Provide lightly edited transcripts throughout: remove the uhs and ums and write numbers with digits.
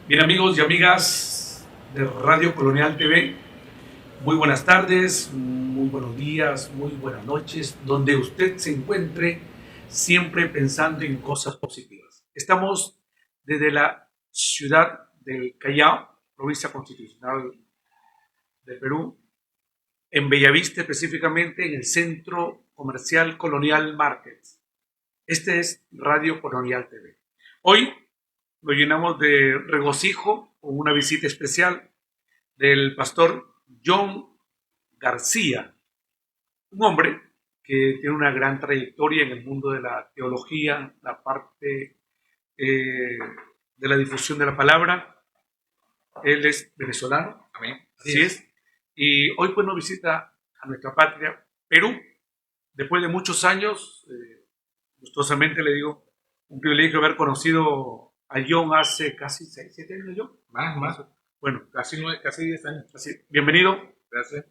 Bien, amigos y amigas de Radio Colonial TV, muy buenas tardes, muy buenos días, muy buenas noches, donde usted se encuentre, siempre pensando en cosas positivas. Estamos desde la ciudad del Callao, provincia constitucional de Perú, en Bellavista, específicamente en el Centro Comercial Colonial Markets. Este es Radio Colonial TV. Hoy nos llenamos de regocijo con una visita especial del pastor John García, un hombre que tiene una gran trayectoria en el mundo de la teología, la parte de la difusión de la palabra. Él es venezolano, Amén. así es, y hoy pues nos visita a nuestra patria, Perú, después de muchos años. Gustosamente le digo, un privilegio haber conocido a John hace casi 6, 7 años, John. Más. Bueno, Casi 10 años. así, bienvenido Gracias.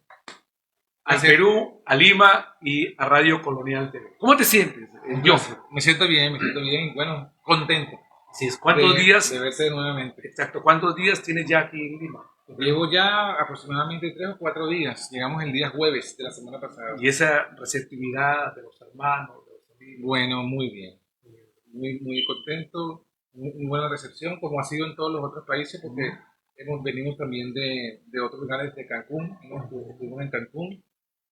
a Perú, a Lima y a Radio Colonial TV. ¿Cómo te sientes, John? Me siento bien y bueno, contento. Sí, ¿cuántos días? De verte nuevamente. Exacto, ¿cuántos días tienes ya aquí en Lima? Llevo ya aproximadamente 3 o 4 días. Llegamos el día jueves de la semana pasada. Y esa receptividad de los hermanos, de los amigos. Bueno, muy bien. Muy contento. Muy buena recepción, como ha sido en todos los otros países, porque venimos también de otros lugares de Cancún. Estuvimos en Cancún.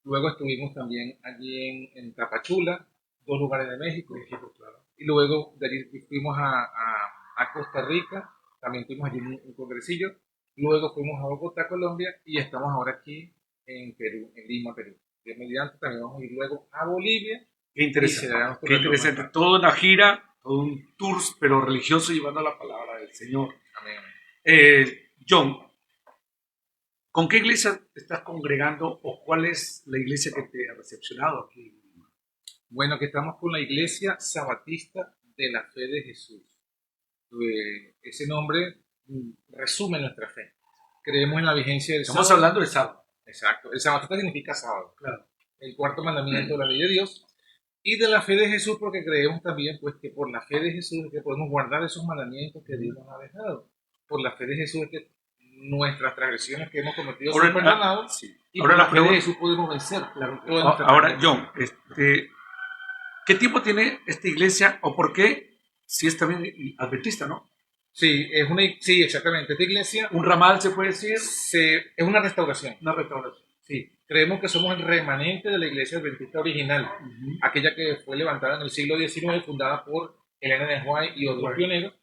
Luego estuvimos también allí en Tapachula, 2 lugares de México. Claro. Y luego de allí fuimos a Costa Rica, también tuvimos allí un congresillo. Luego fuimos a Bogotá, Colombia, y estamos ahora aquí en Perú, en Lima, Perú. De mediante también vamos a ir luego a Bolivia. Qué interesante, qué interesante. Toda una gira, todo un tour, pero religioso, llevando la palabra del Señor. Amén. John, ¿con qué iglesia te estás congregando o cuál es la iglesia que te ha recepcionado aquí? Bueno, que estamos con la Iglesia Sabatista de la Fe de Jesús. Ese nombre resume nuestra fe. Creemos en la vigencia del Estamos sábado. hablando de sábado. Exacto. El sabatista significa sábado. Claro. El cuarto mandamiento de la ley de Dios. Y de la fe de Jesús, porque creemos también pues, que por la fe de Jesús es que podemos guardar esos mandamientos que Dios nos ha dejado. Por la fe de Jesús es que nuestras transgresiones que hemos cometido son perdonadas. Sí. Y ahora por la fe pregunta, de Jesús podemos vencer. Ahora, John, ¿qué tiempo tiene esta iglesia o por qué, si es también adventista, ¿no? Sí, sí, exactamente. Esta iglesia, un ramal se puede decir, es una restauración. Una restauración. Sí, creemos que somos el remanente de la iglesia adventista original, aquella que fue levantada en el siglo XIX, fundada por Elena de White y otros pioneros,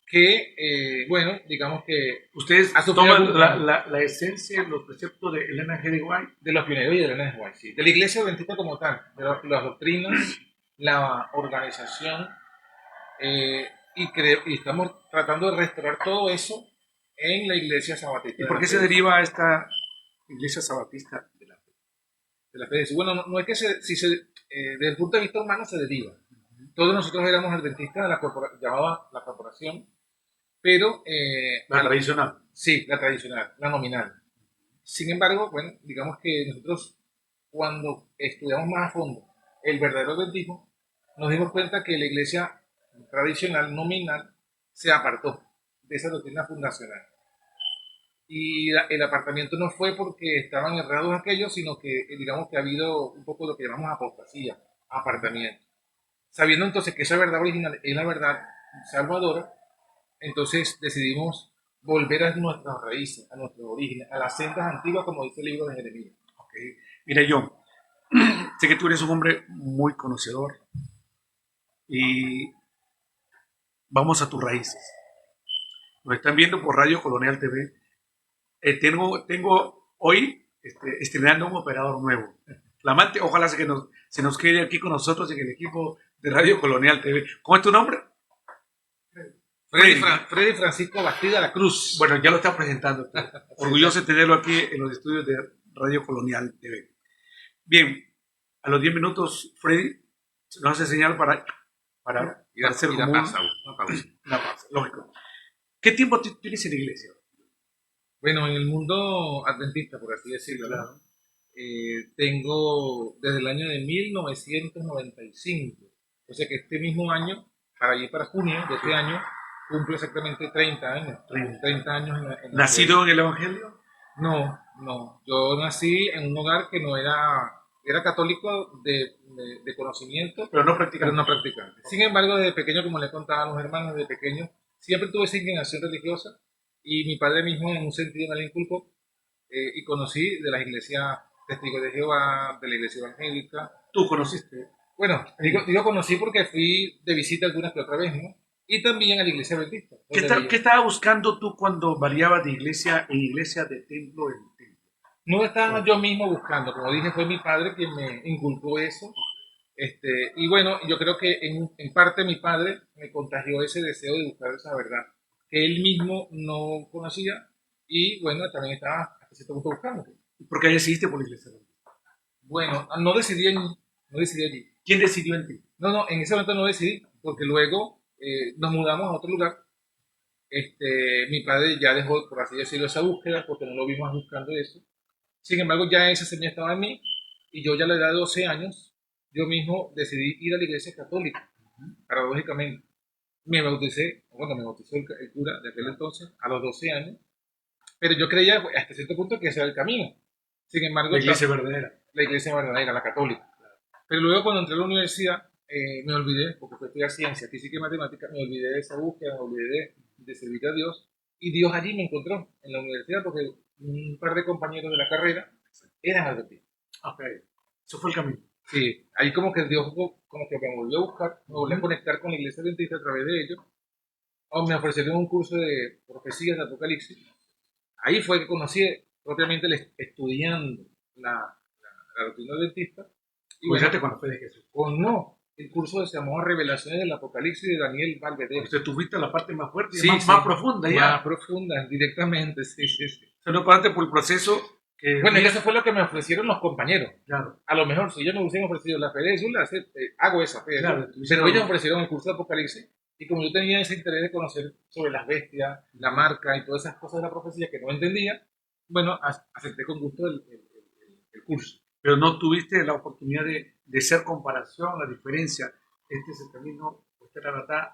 que, bueno, digamos que ustedes toman la esencia, los preceptos de Elena G. de White. De los pioneros y de Elena de White, sí. De la iglesia adventista como tal, de las doctrinas, la organización, y estamos tratando de restaurar todo eso en la iglesia sabatista. ¿Y por qué se deriva esta iglesia sabatista de la fe? De la fe de Jesús. Bueno, no es que desde el punto de vista humano se deriva. Todos nosotros éramos adventistas de llamada la corporación, pero... la tradicional. Sí, la tradicional, la nominal. Sin embargo, bueno, digamos que nosotros cuando estudiamos más a fondo el verdadero adventismo, nos dimos cuenta que la iglesia tradicional, nominal, se apartó de esa doctrina fundacional. Y el apartamiento no fue porque estaban errados aquellos, sino que digamos que ha habido un poco lo que llamamos apostasía, apartamiento. Sabiendo entonces que esa verdad original es la verdad salvadora, entonces decidimos volver a nuestras raíces, a nuestros orígenes, a las sendas antiguas, como dice el libro de Jeremías. Okay. Mira, John, sé que tú eres un hombre muy conocedor y vamos a tus raíces. Nos están viendo por Radio Colonial TV. Tengo hoy estrenando un operador nuevo, flamante. Ojalá se nos quede aquí con nosotros en el equipo de Radio Colonial TV. ¿Cómo es tu nombre? Freddy Francisco Bastida La Cruz. Bueno, ya lo está presentando. Orgulloso de tenerlo aquí en los estudios de Radio Colonial TV. Bien, a los 10 minutos, Freddy nos hace señal para hacer como una pausa. Lógico. ¿Qué tiempo tienes en la iglesia? Bueno, en el mundo adventista, por así decirlo, claro. Tengo desde el año de 1995. O sea que este mismo año, para junio de este año, cumplo exactamente 30 años. 30 años ¿Nacido en el Evangelio? No, no. Yo nací en un hogar que no era católico de conocimiento, Pero no pero practicante. no practicante. Sin embargo, desde pequeño, como le contaba a los hermanos, desde pequeño, siempre tuve esa inclinación religiosa y mi padre mismo en un sentido me la inculcó y conocí de las iglesias Testigos de Jehová, de la iglesia evangélica. ¿Tú conociste? Bueno, digo conocí porque fui de visita alguna que otra vez, ¿no? Y también a la iglesia adventista. ¿Qué estaba buscando tú cuando variabas de iglesia en iglesia, de templo en templo? No estaba yo mismo buscando, como dije, fue mi padre quien me inculcó eso. Y bueno, yo creo que en parte mi padre me contagió ese deseo de buscar esa verdad que él mismo no conocía y bueno, también estaba hasta cierto punto buscando. ¿Por qué decidiste por la iglesia? Bueno, no decidí allí. ¿Quién decidió en ti? No, en ese momento no decidí, porque luego nos mudamos a otro lugar. Mi padre ya dejó, por así decirlo, esa búsqueda, porque no lo vimos buscando eso. Sin embargo, ya esa semilla estaba en mí, y yo ya a la edad de 12 años, yo mismo decidí ir a la iglesia católica, paradójicamente. Me bautizó el cura de aquel entonces, a los 12 años, pero yo creía pues, hasta cierto punto que ese era el camino. Sin embargo, La iglesia verdadera. la iglesia verdadera, la católica. Pero luego cuando entré a la universidad, me olvidé, porque fue estudiar ciencia, física y matemática, me olvidé de esa búsqueda, me olvidé de servir a Dios, y Dios allí me encontró en la universidad, porque un par de compañeros de la carrera eran adventistas. Ok, eso fue el camino. Sí, ahí como que Dios como que me volvió a buscar, me volvió a conectar con la iglesia adventista a través de ellos, o me ofrecieron un curso de profecías de Apocalipsis. Ahí fue que conocí propiamente estudiando la doctrina adventista. Y Pues bueno, con la fe de Jesús. o no, el curso se llamó Revelaciones del Apocalipsis de Daniel Valverde. Usted tuviste la parte más fuerte, Sí, más, sí, más profunda ya. más profunda, directamente, sí. O sea, no pasaste por el proceso que... Bueno, y eso fue lo que me ofrecieron los compañeros. Claro. A lo mejor, si yo me hubiesen ofrecido la fe de Jesús, hago esa fe de Jesús. Claro, Pero ellos me ofrecieron el curso de Apocalipsis. Y como yo tenía ese interés de conocer sobre las bestias, la marca y todas esas cosas de la profecía que no entendía, bueno, acepté con gusto el curso. Pero no tuviste la oportunidad de hacer comparación, la diferencia. Este es el camino, esta es la verdad.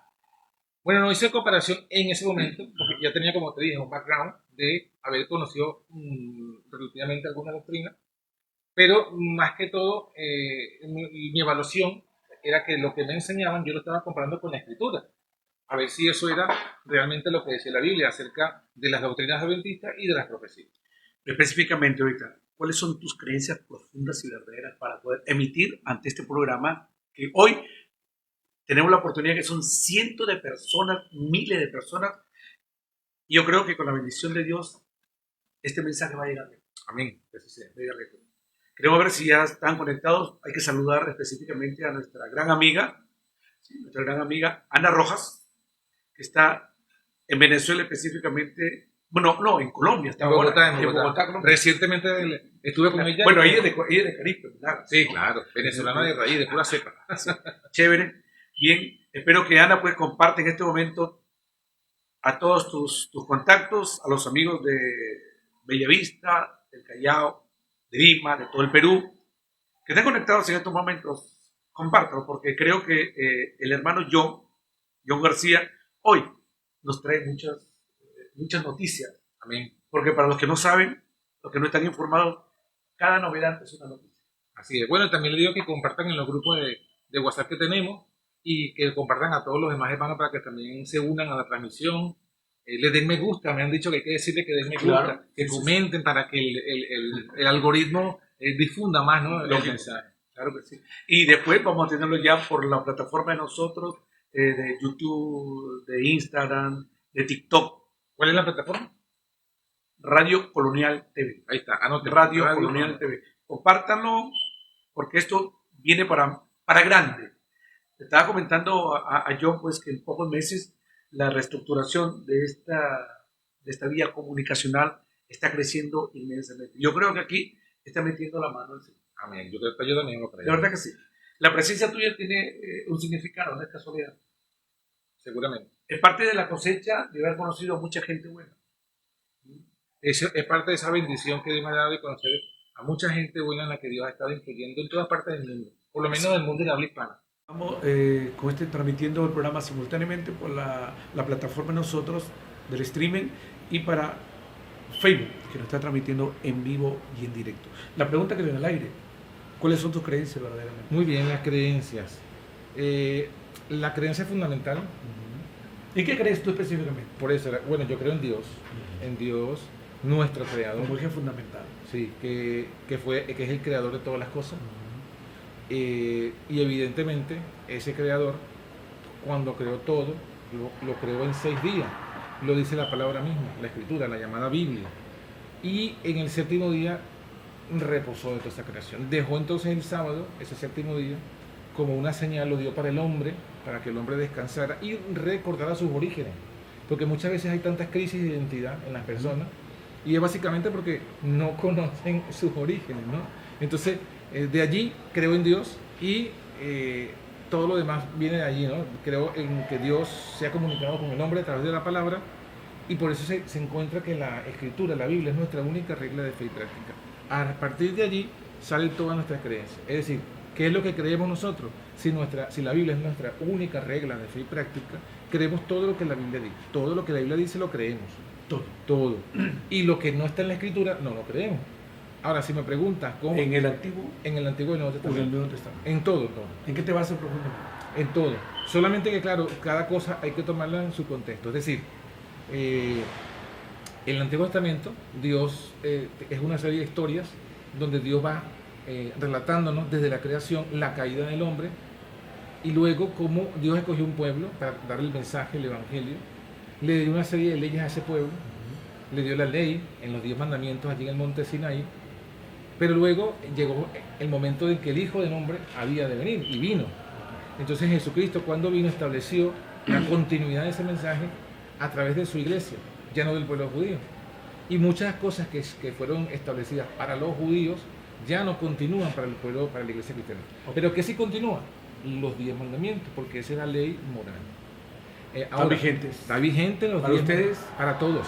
Bueno, no hice comparación en ese momento, porque ya tenía, como te dije, un background de haber conocido relativamente alguna doctrina, pero más que todo, mi evaluación era que lo que me enseñaban yo lo estaba comparando con la escritura, a ver si eso era realmente lo que decía la Biblia acerca de las doctrinas adventistas y de las profecías. Específicamente ahorita, ¿cuáles son tus creencias profundas y verdaderas para poder emitir ante este programa que hoy tenemos la oportunidad, que son cientos de personas, miles de personas, y yo creo que con la bendición de Dios este mensaje va a llegar? Amén. Eso sí, queremos ver si ya están conectados. Hay que saludar específicamente a nuestra gran amiga Ana Rojas, que está en Venezuela específicamente. Bueno, no, en Colombia. Está en Bogotá, ahora, en Bogotá, Colombia. Recientemente estuve con ella. Bueno, ella es de Caribe, ¿verdad? Sí, claro, venezolana de raíz, de pura cepa. Chévere. Bien, espero que Ana pues comparte en este momento a todos tus contactos, a los amigos de Bellavista, del Callao, de Lima, de todo el Perú, que estén conectados en estos momentos. Compártalo, porque creo que el hermano John García, hoy nos trae muchas noticias. Amén. Porque para los que no saben, los que no están informados, cada novedad es una noticia. Así es. Bueno, también le digo que compartan en los grupos de WhatsApp que tenemos y que compartan a todos los demás hermanos para que también se unan a la transmisión. Les den me gusta, me han dicho que hay que decirle que den me gusta, claro, que comenten para que el algoritmo difunda más, ¿no? El mensaje. Claro que sí. Y después vamos a tenerlo ya por la plataforma de nosotros, de YouTube, de Instagram, de TikTok. ¿Cuál es la plataforma? Radio Colonial TV. Ahí está, anoten. Radio Colonial TV. Compártanlo, porque esto viene para grande. Le estaba comentando a John pues que en pocos meses la reestructuración de esta vía comunicacional está creciendo inmensamente. Yo creo que aquí está metiendo la mano el Señor. Amén. Yo también lo creo. La verdad que sí. La presencia tuya tiene un significado, no es casualidad. Seguramente. Es parte de la cosecha de haber conocido a mucha gente buena. Eso es parte de esa bendición que Dios me ha dado de conocer a mucha gente buena en la que Dios ha estado influyendo en todas partes del mundo, por lo menos en el mundo de habla hispana. Estamos con transmitiendo el programa simultáneamente por la plataforma Nosotros del streaming y para Facebook, que nos está transmitiendo en vivo y en directo. La pregunta que viene al aire, ¿cuáles son tus creencias verdaderamente? Muy bien, las creencias. La creencia es fundamental. ¿Y qué crees tú específicamente? Por eso, bueno, yo creo en Dios, nuestro creador. Como eje fundamental. Sí, que es el creador de todas las cosas. Y evidentemente ese creador, cuando creó todo, lo creó en 6 días. Lo dice la palabra misma, la escritura, la llamada Biblia. Y en el séptimo día reposó de toda esa creación. Dejó entonces el sábado, ese séptimo día, como una señal, lo dio para el hombre, para que el hombre descansara y recordara sus orígenes. Porque muchas veces hay tantas crisis de identidad en las personas y es básicamente porque no conocen sus orígenes, ¿no? Entonces, de allí creo en Dios y todo lo demás viene de allí, ¿no? Creo en que Dios se ha comunicado con el hombre a través de la palabra y por eso se encuentra que la Escritura, la Biblia, es nuestra única regla de fe y práctica. A partir de allí salen todas nuestras creencias. Es decir, ¿qué es lo que creemos nosotros? Si la Biblia es nuestra única regla de fe y práctica, creemos todo lo que la Biblia dice. Todo lo que la Biblia dice lo creemos. Todo. Y lo que no está en la Escritura, no lo creemos. Ahora, si me preguntas cómo... ¿En el Antiguo? En el Antiguo y el Nuevo Testamento. En el Nuevo Testamento. En todo. ¿En qué te basas profundamente? En todo. Solamente que, claro, cada cosa hay que tomarla en su contexto. Es decir, en el Antiguo Testamento, Dios es una serie de historias donde Dios va relatándonos desde la creación la caída del hombre y luego cómo Dios escogió un pueblo para dar el mensaje, el evangelio, le dio una serie de leyes a ese pueblo, le dio la ley en los 10 mandamientos allí en el monte Sinaí, pero luego llegó el momento en que el Hijo del Hombre había de venir y vino. Entonces Jesucristo, cuando vino, estableció la continuidad de ese mensaje a través de su iglesia, ya no del pueblo judío. Y muchas cosas que fueron establecidas para los judíos ya no continúan para el pueblo, para la iglesia cristiana. Pero ¿qué sí continúa? Los 10 mandamientos, porque esa es la ley moral. ¿Están vigentes? Está vigente los ¿Para 10 ustedes? Para todos.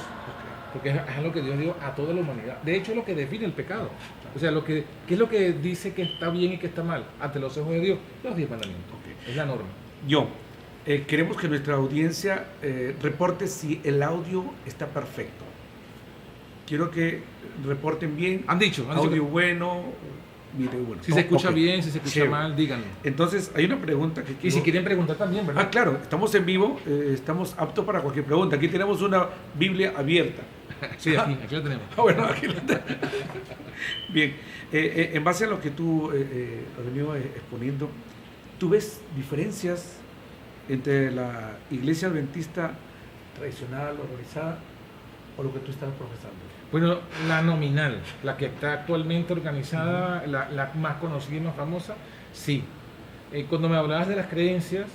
Porque es lo que Dios dio a toda la humanidad. De hecho, es lo que define el pecado. O sea, ¿qué es lo que dice que está bien y que está mal ante los ojos de Dios? Los 10 mandamientos. Es la norma. Queremos que nuestra audiencia reporte si el audio está perfecto. Quiero que reporten bien. Han dicho audio bueno, video bueno. Si se escucha bien, si se escucha mal, díganlo. Entonces, hay una pregunta que quiero... Y si quieren preguntar también, ¿verdad? Claro, estamos en vivo, estamos aptos para cualquier pregunta. Aquí tenemos una Biblia abierta. Sí, aquí la tenemos. Bueno, aquí la tenemos. Bien, en base a lo que tú has venido exponiendo, ¿tú ves diferencias entre la iglesia adventista tradicional, organizada, o lo que tú estás profesando? Bueno, la nominal, la que está actualmente organizada, la más conocida y más famosa, sí. Cuando me hablabas de las creencias,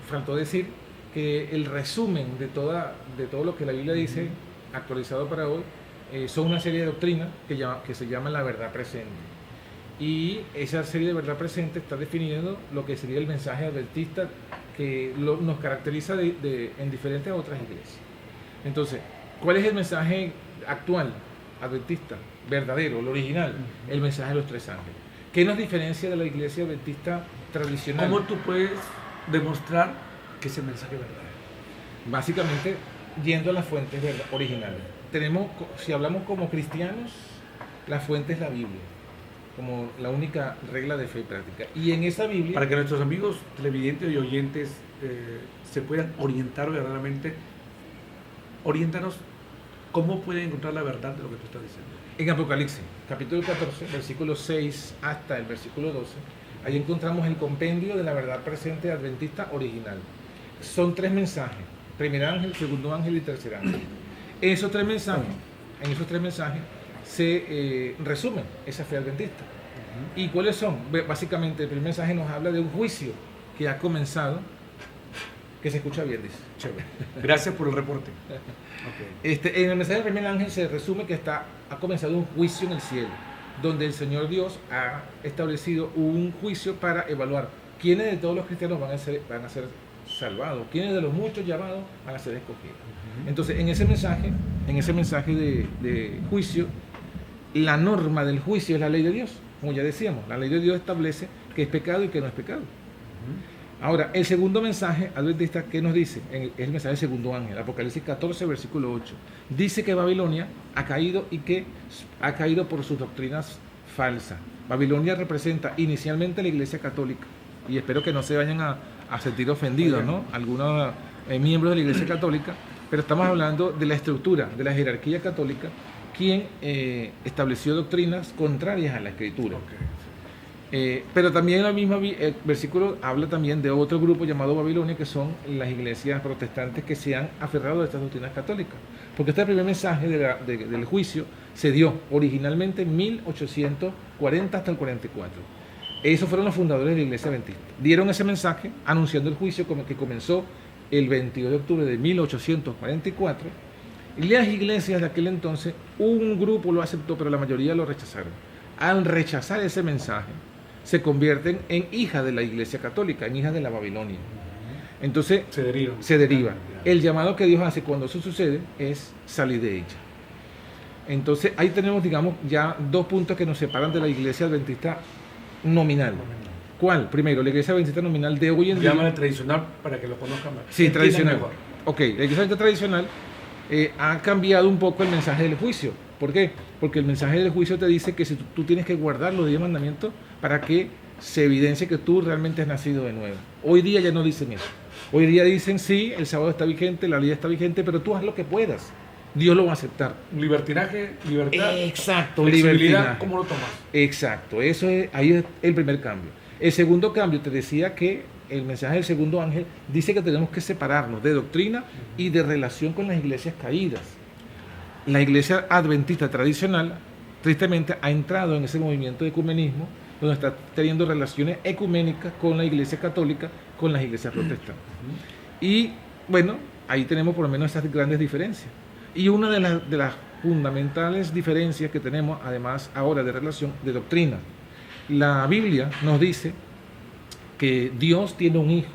faltó decir que el resumen de todo lo que la Biblia dice, actualizado para hoy, son una serie de doctrinas que se llama la verdad presente. Y esa serie de verdad presente está definiendo lo que sería el mensaje adventista que nos caracteriza en diferentes otras iglesias. Entonces, ¿cuál es el mensaje actual, adventista, verdadero, el original? El mensaje de los 3 ángeles. ¿Qué nos diferencia de la iglesia adventista tradicional? ¿Cómo tú puedes demostrar que ese mensaje es verdadero? Básicamente, yendo a las fuentes originales. Si hablamos como cristianos, la fuente es la Biblia, como la única regla de fe y práctica. Y en esa Biblia... Para que nuestros amigos televidentes y oyentes se puedan orientar verdaderamente, oriéntanos cómo pueden encontrar la verdad de lo que tú estás diciendo. En Apocalipsis, capítulo 14, versículo 6 hasta el versículo 12, ahí encontramos el compendio de la verdad presente adventista original. Son 3 mensajes, primer ángel, segundo ángel y tercer ángel. En esos tres mensajes se resumen esa fe adventista. ¿Y cuáles son? Básicamente, el primer mensaje nos habla de un juicio que ha comenzado, que se escucha bien, dice. Chévere. Gracias por el reporte. En el mensaje del primer ángel se resume que ha comenzado un juicio en el cielo, donde el Señor Dios ha establecido un juicio para evaluar quiénes de todos los cristianos van a ser salvados, quiénes de los muchos llamados van a ser escogidos. Entonces, en ese mensaje de juicio, la norma del juicio es la ley de Dios. Como ya decíamos, la ley de Dios establece que es pecado y que no es pecado. Ahora, el segundo mensaje adventista, ¿qué nos dice? Es el mensaje del segundo ángel, Apocalipsis 14, versículo 8. Dice que Babilonia ha caído y que ha caído por sus doctrinas falsas. Babilonia representa inicialmente la Iglesia Católica, y espero que no se vayan a sentir ofendidos, ¿no? Algunos miembros de la Iglesia Católica, pero estamos hablando de la estructura, de la jerarquía católica, quien estableció doctrinas contrarias a la Escritura. Pero también el mismo versículo habla también de otro grupo llamado Babilonia, que son las iglesias protestantes que se han aferrado a estas doctrinas católicas. Porque este primer mensaje del juicio se dio originalmente en 1840 hasta el 44. Esos fueron los fundadores de la iglesia adventista. Dieron ese mensaje anunciando el juicio como que comenzó el 22 de octubre de 1844. Y las iglesias de aquel entonces, un grupo lo aceptó, pero la mayoría lo rechazaron. Al rechazar ese mensaje, se convierten en hijas de la Iglesia Católica, en hijas de la Babilonia. Entonces, se deriva. El llamado que Dios hace cuando eso sucede es salir de ella. Entonces, ahí tenemos, digamos, ya dos puntos que nos separan de la Iglesia Adventista nominal. ¿Cuál? Primero, la Iglesia Adventista nominal de hoy en día. Llámale tradicional para que lo conozcan más. Sí, tradicional. Mejor. Ok, la Iglesia Adventista tradicional ha cambiado un poco el mensaje del juicio. ¿Por qué? Porque el mensaje del juicio te dice que si tú tienes que guardar los 10 mandamientos para que se evidencie que tú realmente has nacido de nuevo. Hoy día ya no dicen eso. Hoy día dicen, sí, el sábado está vigente, la ley está vigente, pero tú haz lo que puedas. Dios lo va a aceptar. Libertinaje, libertad. Exacto, libertad. ¿Cómo lo tomas? Exacto, ahí es el primer cambio. El segundo cambio, te decía que el mensaje del segundo ángel dice que tenemos que separarnos de doctrina y de relación con las iglesias caídas. La iglesia adventista tradicional, tristemente, ha entrado en ese movimiento de ecumenismo, donde está teniendo relaciones ecuménicas con la iglesia católica, con las iglesias protestantes. Y bueno, ahí tenemos por lo menos esas grandes diferencias. Y una de las fundamentales diferencias que tenemos, además ahora de relación de doctrina, la Biblia nos dice que Dios tiene un hijo.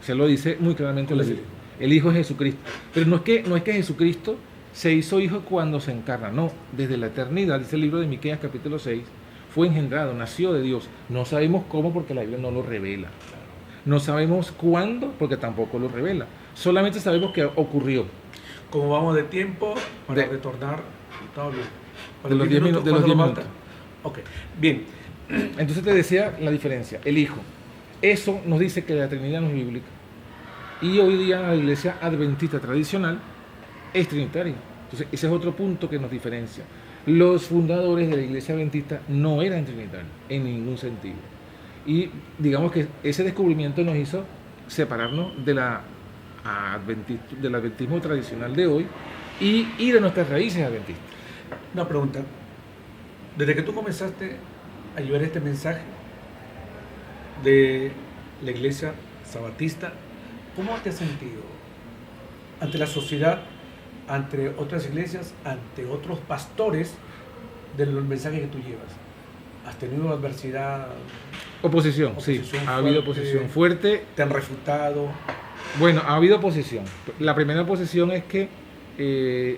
Se lo dice muy claramente la Biblia. El hijo es Jesucristo. Pero no es que Jesucristo se hizo hijo cuando se encarna, no, desde la eternidad, dice el libro de Miqueas capítulo 6, fue engendrado, nació de Dios. No sabemos cómo porque la Biblia no lo revela. No sabemos cuándo porque tampoco lo revela. Solamente sabemos que ocurrió. Como vamos de tiempo, para retornar, todo bien. De los 10 minutos. De los 10 minutos. Ok, bien. Entonces te decía la diferencia, el hijo. Eso nos dice que la Trinidad no es bíblica. Y hoy día la iglesia adventista tradicional es trinitaria. Entonces, ese es otro punto que nos diferencia. Los fundadores de la iglesia adventista no eran trinitarios, en ningún sentido. Y digamos que ese descubrimiento nos hizo separarnos del adventismo tradicional de hoy y de nuestras raíces adventistas. Una pregunta. Desde que tú comenzaste a llevar este mensaje de la iglesia sabatista, ¿cómo te has sentido ante la sociedad, ante otras iglesias, ante otros pastores de los mensajes que tú llevas? ¿Has tenido adversidad? Oposición, sí, ha habido oposición fuerte. ¿Te han refutado? Bueno, ha habido oposición. La primera oposición es que,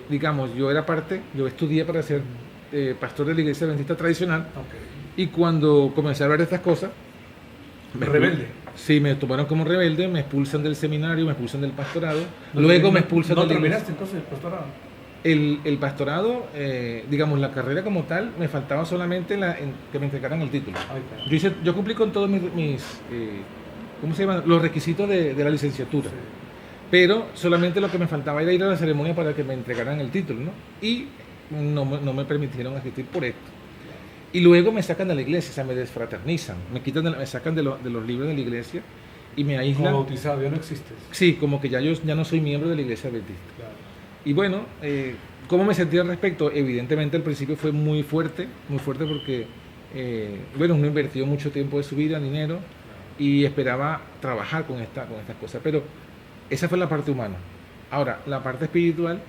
digamos, yo estudié para ser pastor de la iglesia adventista tradicional, y cuando comencé a ver estas cosas... ¿Rebelde? Sí, me tomaron como rebelde, me expulsan del seminario, me expulsan del pastorado, luego me expulsan de la iglesia. ¿No terminaste entonces el pastorado? El pastorado, digamos, la carrera como tal, me faltaba solamente que me entregaran el título. Yo cumplí con todos mis ¿cómo se llama? Los requisitos de la licenciatura. Sí. Pero solamente lo que me faltaba era ir a la ceremonia para que me entregaran el título, ¿no? Y no me permitieron asistir por esto. Y luego me sacan de la iglesia, o sea, me desfraternizan, me sacan de los libros de la iglesia y me aíslan. Como bautizado, ya no existes. Sí, como que yo ya no soy miembro de la iglesia adventista. Claro. Y bueno, ¿cómo me sentí al respecto? Evidentemente al principio fue muy fuerte porque, bueno, uno invirtió mucho tiempo de su vida, dinero, y esperaba trabajar con estas cosas, pero esa fue la parte humana. Ahora, la parte espiritual,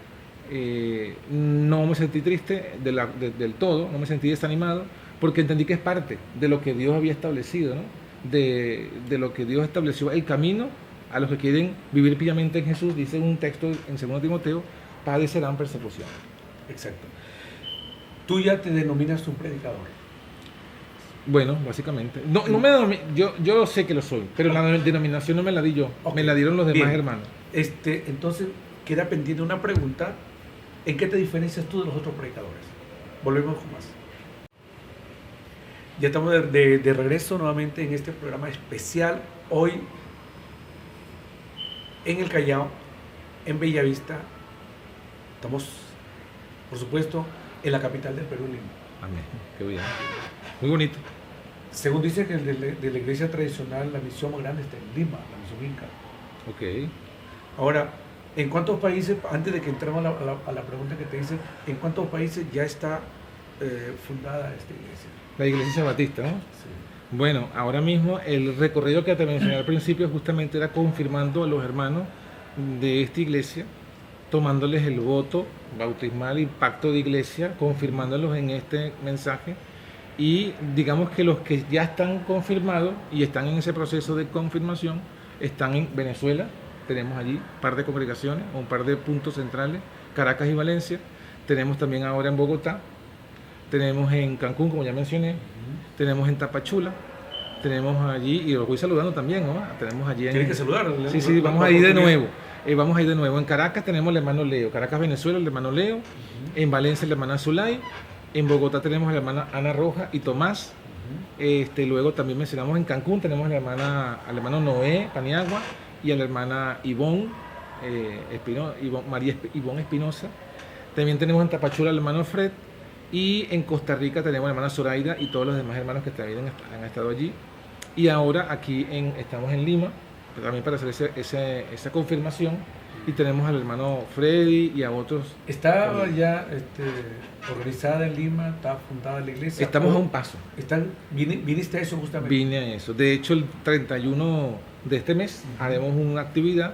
no me sentí triste del todo, no me sentí desanimado, porque entendí que es parte de lo que Dios había establecido, ¿no? de lo que Dios estableció, el camino a los que quieren vivir piamente en Jesús. Dice un texto en 2 Timoteo, padecerán persecución. Exacto. Tú ya te denominas un predicador. Bueno, básicamente. Yo sé que lo soy, pero la denominación no me la di yo, Ok. me la dieron los demás Bien. hermanos. Entonces, queda pendiente una pregunta. ¿En qué te diferencias tú de los otros predicadores? Volvemos con más. Ya estamos de regreso nuevamente en este programa especial. Hoy en el Callao, en Bellavista. Estamos, por supuesto, en la capital del Perú, Lima. Amén. Qué bien. Muy bonito. Según dice que de la iglesia tradicional, la misión más grande está en Lima, la misión Inca. Ok. Ahora, ¿en cuántos países, antes de que entremos a la pregunta que te hice, en cuántos países ya está fundada esta iglesia? La iglesia sabatista, ¿no? Sí. Bueno, ahora mismo el recorrido que te mencioné al principio justamente era confirmando a los hermanos de esta iglesia, tomándoles el voto bautismal y pacto de iglesia, confirmándolos en este mensaje. Y digamos que los que ya están confirmados y están en ese proceso de confirmación están en Venezuela. Tenemos allí un par de congregaciones, un par de puntos centrales, Caracas y Valencia. Tenemos también ahora en Bogotá. Tenemos en Cancún, como ya mencioné. Tenemos en Tapachula. Tenemos allí, y los voy saludando también, ¿no? Tenemos allí en... Tienes que saludar. Sí, vamos a ir de nuevo. Vamos a ir de nuevo. En Caracas tenemos el hermano Leo. Caracas, Venezuela, el hermano Leo. En Valencia, la hermana Zulay. En Bogotá tenemos a la hermana Ana Roja y Tomás. Luego también mencionamos en Cancún, tenemos al hermano Noé Paniagua y a la hermana Ivonne Ivonne Espinosa. También tenemos en Tapachula al hermano Fred. Y en Costa Rica tenemos a la hermana Zoraida y todos los demás hermanos que también han estado allí. Y ahora aquí estamos en Lima, también para hacer esa confirmación. Y tenemos al hermano Freddy y a otros. ¿Está ya organizada en Lima? ¿Está fundada la iglesia? Estamos a un paso. ¿Viniste a eso justamente? Vine a eso. De hecho, el 31 de este mes haremos una actividad,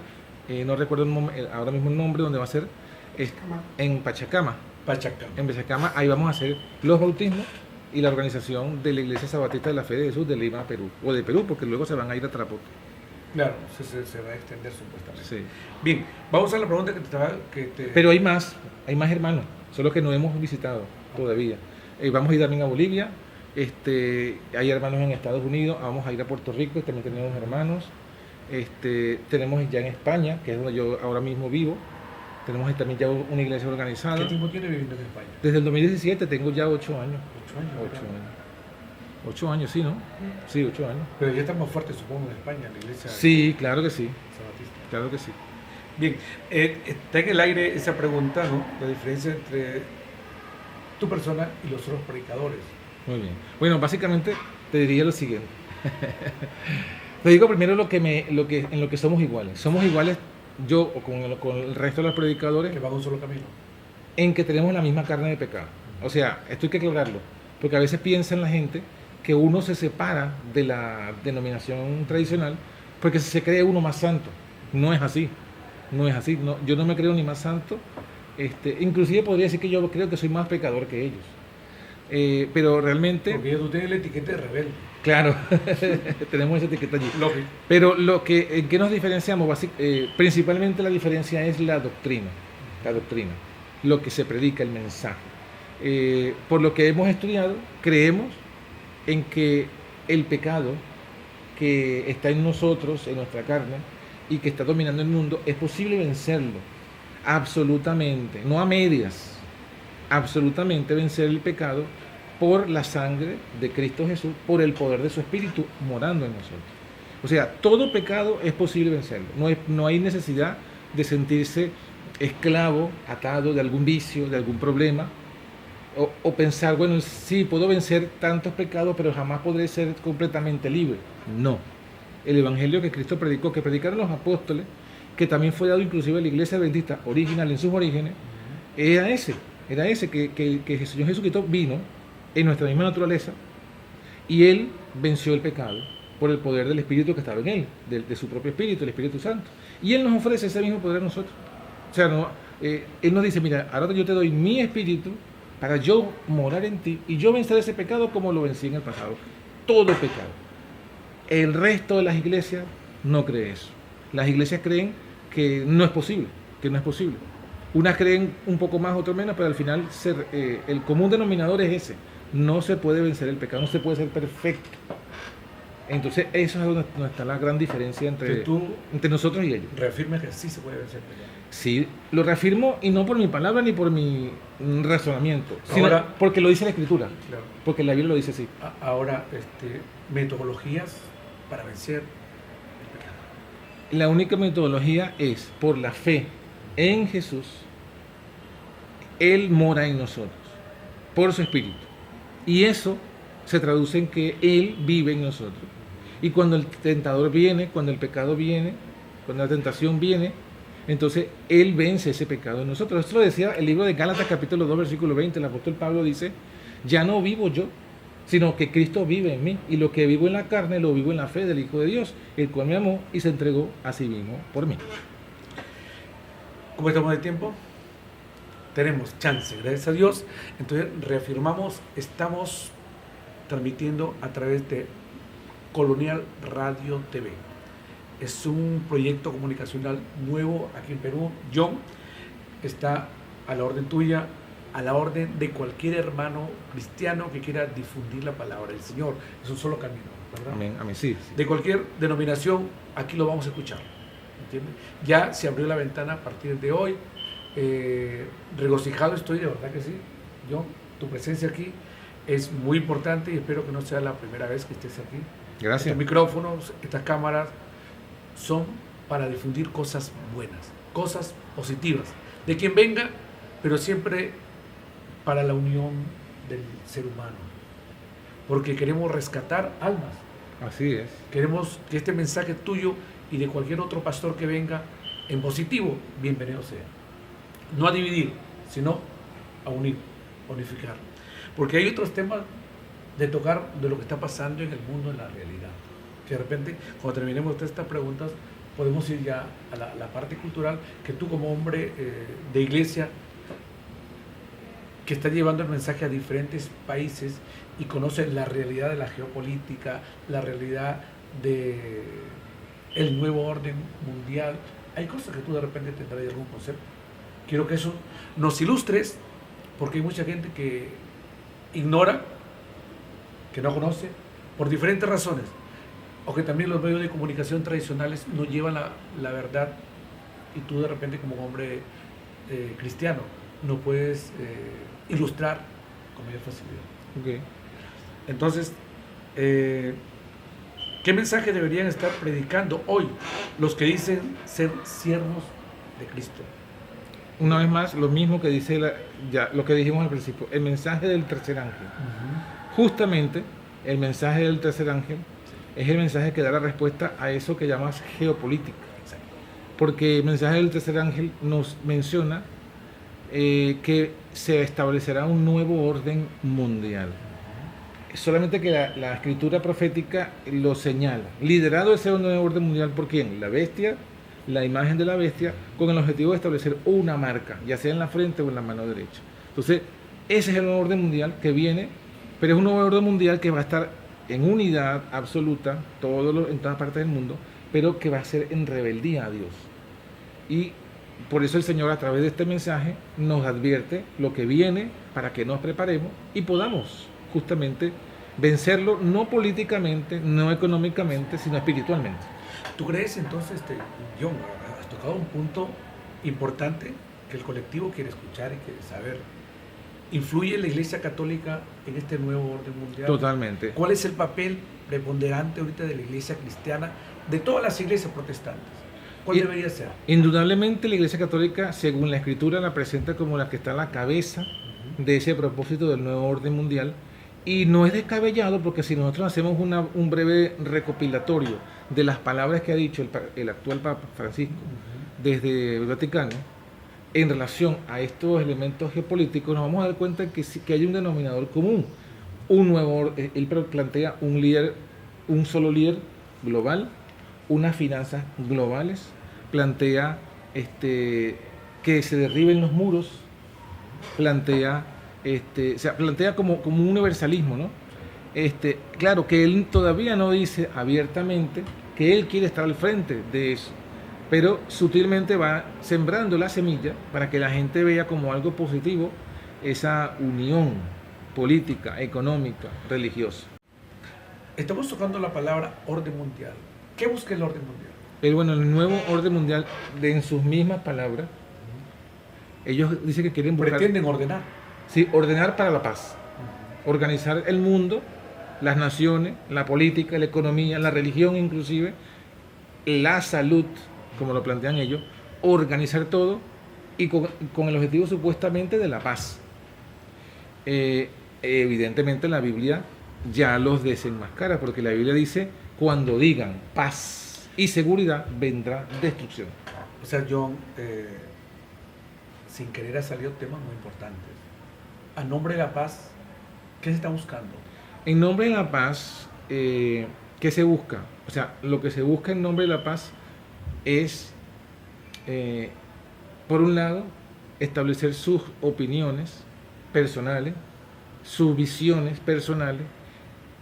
no recuerdo ahora mismo el nombre, donde va a ser en Pachacama. En Pachacama, ahí vamos a hacer los bautismos y la organización de la Iglesia Sabatista de la Fe de Jesús de Lima, Perú. O de Perú, porque luego se van a ir a Tarapoto. Claro, se va a extender supuestamente. Sí. Bien, vamos a la pregunta Pero hay más hermanos, solo que no hemos visitado todavía. Vamos a ir también a Bolivia, hay hermanos en Estados Unidos, vamos a ir a Puerto Rico, también tenemos hermanos. Tenemos ya en España, que es donde yo ahora mismo vivo, tenemos también ya una iglesia organizada. ¿Qué tiempo tiene viviendo en España? Desde el 2017 tengo ya 8 años. 8 años. 8 años. 8 años, sí, ¿no? Sí, 8 años. Pero ya está más fuerte, supongo, en España, la iglesia Sí, claro que sí. sabatista. Claro que sí. Bien, está en el aire esa pregunta, ¿no? La diferencia entre tu persona y los otros predicadores. Muy bien. Bueno, básicamente te diría lo siguiente. Te digo primero en lo que somos iguales. Somos iguales yo o con el resto de los predicadores Que van a un solo camino. en que tenemos la misma carne de pecado. O sea, esto hay que aclararlo, porque a veces piensa la gente que uno se separa de la denominación tradicional porque se cree uno más santo. No es así. No es así. No, yo no me creo ni más santo. Inclusive podría decir que yo creo que soy más pecador que ellos. Pero realmente... Porque ya tú tienes la etiqueta de rebelde. Claro, tenemos esa etiqueta allí. Lógico. Pero en qué nos diferenciamos, principalmente la diferencia es la doctrina, lo que se predica, el mensaje. Por lo que hemos estudiado, creemos en que el pecado que está en nosotros, en nuestra carne, y que está dominando el mundo, es posible vencerlo, absolutamente, no a medias, absolutamente vencer el pecado por la sangre de Cristo Jesús, por el poder de su Espíritu morando en nosotros. O sea, todo pecado es posible vencerlo. No hay necesidad de sentirse esclavo, atado de algún vicio, de algún problema, o pensar, bueno, sí, puedo vencer tantos pecados, pero jamás podré ser completamente libre. No. El Evangelio que Cristo predicó, que predicaron los apóstoles, que también fue dado inclusive a la iglesia adventista original en sus orígenes, era ese que el Señor Jesucristo vino en nuestra misma naturaleza y Él venció el pecado por el poder del Espíritu que estaba en Él, de su propio Espíritu, el Espíritu Santo. Y Él nos ofrece ese mismo poder a nosotros. O sea, Él nos dice, mira, ahora yo te doy mi Espíritu para yo morar en ti y yo vencer ese pecado como lo vencí en el pasado. Todo pecado. El resto de las iglesias no cree eso. Las iglesias creen que no es posible, Unas creen un poco más, otras menos, pero al final el común denominador es ese. no se puede vencer el pecado, no se puede ser perfecto. Entonces, eso es donde está la gran diferencia entre nosotros y ellos. Reafirma que sí se puede vencer el pecado. Sí, lo reafirmo, y no por mi palabra ni por mi razonamiento, sino Ahora, porque lo dice la Escritura, claro. porque la Biblia lo dice así. Ahora, metodologías para vencer el pecado. La única metodología es por la fe en Jesús. Él mora en nosotros, por su Espíritu. Y eso se traduce en que Él vive en nosotros. Y cuando el tentador viene, cuando el pecado viene, cuando la tentación viene, entonces Él vence ese pecado en nosotros. Esto lo decía el libro de Gálatas capítulo 2, versículo 20. El apóstol Pablo dice: ya no vivo yo, sino que Cristo vive en mí. Y lo que vivo en la carne, lo vivo en la fe del Hijo de Dios, el cual me amó y se entregó a sí mismo por mí. ¿Cómo estamos de tiempo? Tenemos chance, gracias a Dios. Entonces reafirmamos, estamos transmitiendo a través de Colonial Radio TV. Es un proyecto comunicacional nuevo aquí en Perú. John está a la orden tuya, a la orden de cualquier hermano cristiano que quiera difundir la palabra del Señor. Es un solo camino, ¿verdad? Amén, amén, sí. De cualquier denominación, aquí lo vamos a escuchar. ¿Entiendes? Ya se abrió la ventana a partir de hoy. Regocijado estoy, de verdad que sí. John, tu presencia aquí es muy importante y espero que no sea la primera vez que estés aquí. Gracias. Estos micrófonos, estas cámaras son para difundir cosas buenas, cosas positivas, de quien venga, pero siempre para la unión del ser humano, porque queremos rescatar almas. Así es. Queremos que este mensaje tuyo y de cualquier otro pastor que venga en positivo, bienvenido sea. No a dividir, sino a unir, a unificar. Porque hay otros temas de tocar de lo que está pasando en el mundo, en la realidad. Que de repente, cuando terminemos de estas preguntas, podemos ir ya a la parte cultural, que tú como hombre de iglesia, que está llevando el mensaje a diferentes países y conoce la realidad de la geopolítica, la realidad del nuevo orden mundial. Hay cosas que tú de repente tendrás algún concepto. Quiero que eso nos ilustres, porque hay mucha gente que ignora, que no conoce, por diferentes razones, o que también los medios de comunicación tradicionales no llevan la verdad, y tú de repente como hombre cristiano no puedes ilustrar con mayor facilidad. Okay. Entonces, ¿qué mensaje deberían estar predicando hoy los que dicen ser siervos de Cristo? Una vez más, lo mismo que dice ya lo que dijimos al principio, el mensaje del tercer ángel. Justamente, el mensaje del tercer ángel es el mensaje que da la respuesta a eso que llamas geopolítica. Porque el mensaje del tercer ángel nos menciona que se establecerá un nuevo orden mundial. Solamente que la escritura profética lo señala. Liderado ese nuevo orden mundial, ¿por quién? La bestia, la imagen de la bestia, con el objetivo de establecer una marca, ya sea en la frente o en la mano derecha. Entonces, ese es el nuevo orden mundial que viene, pero es un nuevo orden mundial que va a estar en unidad absoluta, en todas partes del mundo, pero que va a ser en rebeldía a Dios. Y por eso el Señor, a través de este mensaje, nos advierte lo que viene para que nos preparemos y podamos justamente vencerlo, no políticamente, no económicamente, sino espiritualmente. ¿Tú crees entonces, John, has tocado un punto importante que el colectivo quiere escuchar y quiere saber? ¿Influye la Iglesia Católica en este nuevo orden mundial? Totalmente. ¿Cuál es el papel preponderante ahorita de la Iglesia cristiana, de todas las iglesias protestantes? ¿Cuál debería ser? Indudablemente la Iglesia Católica, según la Escritura, la presenta como la que está a la cabeza de ese propósito del nuevo orden mundial. Y no es descabellado, porque si nosotros hacemos un breve recopilatorio de las palabras que ha dicho el actual Papa Francisco desde el Vaticano en relación a estos elementos geopolíticos, nos vamos a dar cuenta que hay un denominador común. Él plantea un solo líder global, unas finanzas globales, plantea que se derriben los muros, plantea como un universalismo, ¿no? Claro que él todavía no dice abiertamente que él quiere estar al frente de eso, pero sutilmente va sembrando la semilla para que la gente vea como algo positivo esa unión política, económica, religiosa. Estamos tocando la palabra orden mundial. ¿Qué busca el orden mundial? El nuevo orden mundial, en sus mismas palabras, ellos dicen que quieren buscar... Pretenden ordenar. Sí, ordenar para la paz. Organizar el mundo, las naciones, la política, la economía, la religión inclusive, la salud, como lo plantean ellos, organizar todo y con el objetivo supuestamente de la paz. Evidentemente la Biblia ya los desenmascara, porque la Biblia dice, cuando digan paz y seguridad, vendrá destrucción. O sea, John, sin querer ha salido temas muy importantes. A nombre de la paz, ¿qué se está buscando? En nombre de la paz, ¿qué se busca? O sea, lo que se busca en nombre de la paz es, por un lado, establecer sus opiniones personales, sus visiones personales,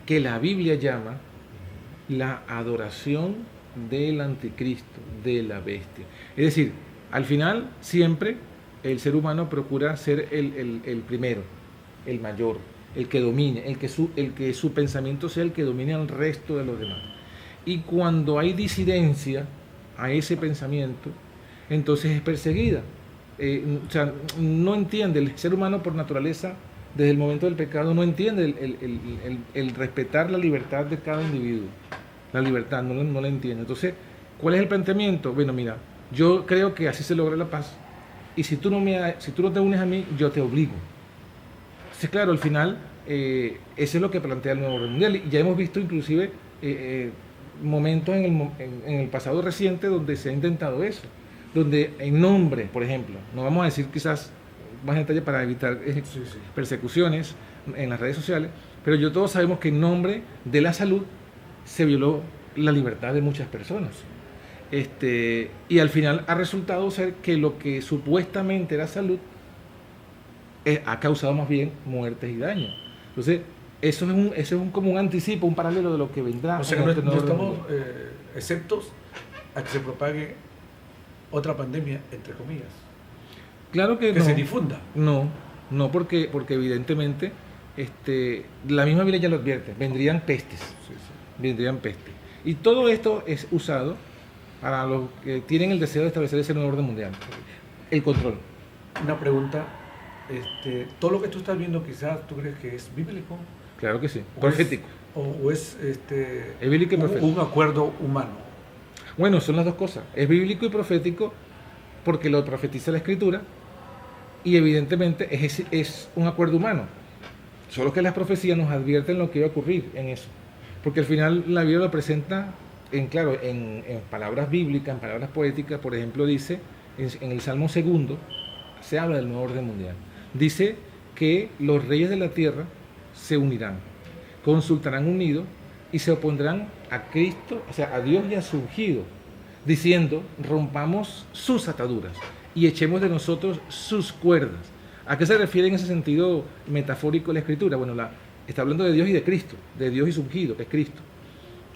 que la Biblia llama la adoración del anticristo, de la bestia. Es decir, al final, siempre el ser humano procura ser el primero, el mayor, el que domine, el que su pensamiento sea el que domine al resto de los demás. Y cuando hay disidencia a ese pensamiento, entonces es perseguida. O sea, no entiende, el ser humano por naturaleza, desde el momento del pecado, no entiende el respetar la libertad de cada individuo. La libertad, no la entiende. Entonces, ¿cuál es el planteamiento? Bueno, mira, yo creo que así se logra la paz. Y si tú no te unes a mí, yo te obligo. Entonces, claro, al final, eso es lo que plantea el nuevo orden mundial. Y ya hemos visto inclusive momentos en el pasado reciente donde se ha intentado eso. Donde en nombre, por ejemplo, no vamos a decir quizás más en detalle para evitar persecuciones en las redes sociales, pero todos sabemos que en nombre de la salud se violó la libertad de muchas personas. Y al final ha resultado ser que lo que supuestamente era salud ha causado más bien muertes y daños. Entonces, eso es como un anticipo, un paralelo de lo que vendrá. O sea que no estamos exceptos a que se propague otra pandemia, entre comillas. Claro que no. Se difunda. No, porque evidentemente la misma Biblia ya lo advierte, vendrían pestes. Vendrían pestes. Y todo esto es usado para los que tienen el deseo de establecer ese nuevo orden mundial. El control. Una pregunta, todo lo que tú estás viendo quizás tú crees que es bíblico. Claro que sí, profético. Es bíblico y profético. Un acuerdo humano. Bueno, son las dos cosas. Es bíblico y profético porque lo profetiza la Escritura y evidentemente es un acuerdo humano. Solo que las profecías nos advierten lo que va a ocurrir en eso. Porque al final la Biblia lo presenta en palabras bíblicas, en palabras poéticas. Por ejemplo, dice en el Salmo 2, se habla del nuevo orden mundial. Dice que los reyes de la tierra se unirán, consultarán unidos y se opondrán a Cristo, o sea, a Dios y a su ungido, diciendo, rompamos sus ataduras y echemos de nosotros sus cuerdas. ¿A qué se refiere en ese sentido metafórico la Escritura? Bueno, está hablando de Dios y de Cristo, de Dios y su ungido, que es Cristo,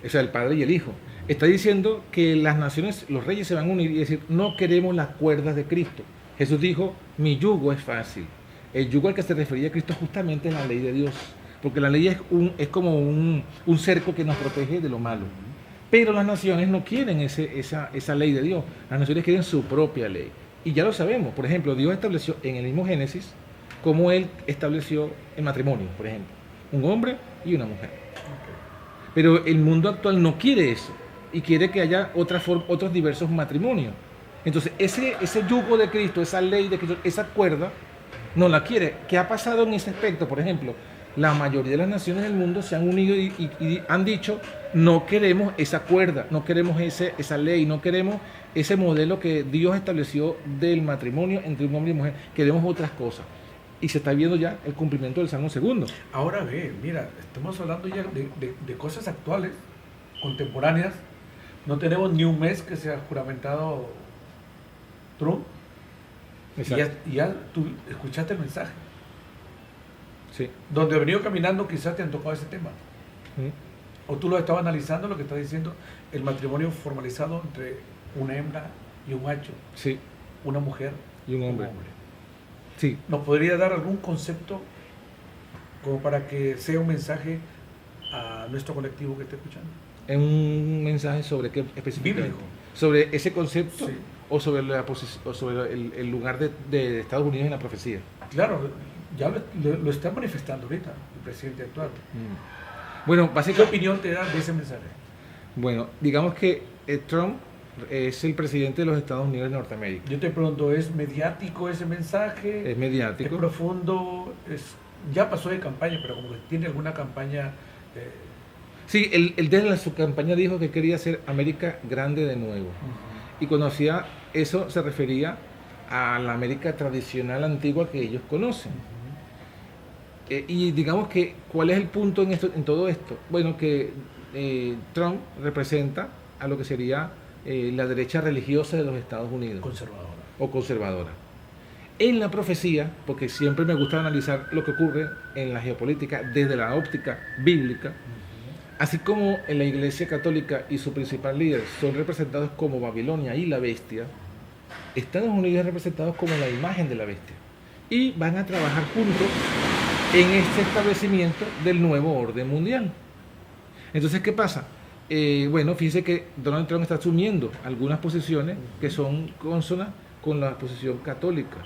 o sea, el Padre y el Hijo. Está diciendo que las naciones, los reyes se van a unir y decir, no queremos las cuerdas de Cristo. Jesús dijo, mi yugo es fácil. El yugo al que se refería Cristo justamente es la ley de Dios, porque la ley es como un cerco que nos protege de lo malo. Pero las naciones no quieren esa ley de Dios, las naciones quieren su propia ley. Y ya lo sabemos, por ejemplo, Dios estableció en el mismo Génesis como Él estableció el matrimonio, por ejemplo, un hombre y una mujer. Pero el mundo actual no quiere eso y quiere que haya otros diversos matrimonios. Entonces, ese yugo de Cristo, esa ley de Cristo, esa cuerda, no la quiere. ¿Qué ha pasado en ese aspecto? Por ejemplo, la mayoría de las naciones del mundo se han unido y han dicho, no queremos esa cuerda, no queremos esa ley, no queremos ese modelo que Dios estableció del matrimonio entre un hombre y mujer, queremos otras cosas. Y se está viendo ya el cumplimiento del Salmo 2. Ahora mira, estamos hablando ya de cosas actuales, contemporáneas. No tenemos ni un mes que se ha juramentado Trump. Y ya tú escuchaste el mensaje. Sí. Donde he venido caminando quizás te han tocado ese tema. O tú lo estabas analizando, lo que está diciendo el matrimonio formalizado entre una hembra y un macho. Sí. Una mujer y un hombre. Sí. ¿Nos podría dar algún concepto como para que sea un mensaje a nuestro colectivo que esté escuchando. ¿Es un mensaje sobre qué específicamente? Bíblico. ¿Sobre ese concepto Sí. o sobre, o sobre el lugar de Estados Unidos en la profecía? Claro, ya lo está manifestando ahorita el presidente actual. Bueno, ¿Qué básicamente, opinión te da de ese mensaje? bueno, digamos que Trump es el presidente de los Estados Unidos de Norteamérica. Yo te pregunto, ¿es mediático ese mensaje? Es ¿Es mediático. profundo? Ya pasó de campaña, pero como que tiene alguna campaña... Sí, él desde su campaña dijo que quería hacer América grande de nuevo. Y cuando hacía eso se refería a la América tradicional antigua que ellos conocen. Y digamos que, ¿cuál es el punto en todo esto? Bueno, que Trump representa a lo que sería la derecha religiosa de los Estados Unidos. Conservadora. O conservadora. En la profecía, porque siempre me gusta analizar lo que ocurre en la geopolítica desde la óptica bíblica, así como en la Iglesia Católica y su principal líder son representados como Babilonia y la bestia, Estados Unidos es representado como la imagen de la bestia. Y van a trabajar juntos en este establecimiento del nuevo orden mundial. Entonces, ¿qué pasa? Bueno, fíjense que Donald Trump está asumiendo algunas posiciones que son cónsonas con la posición católica.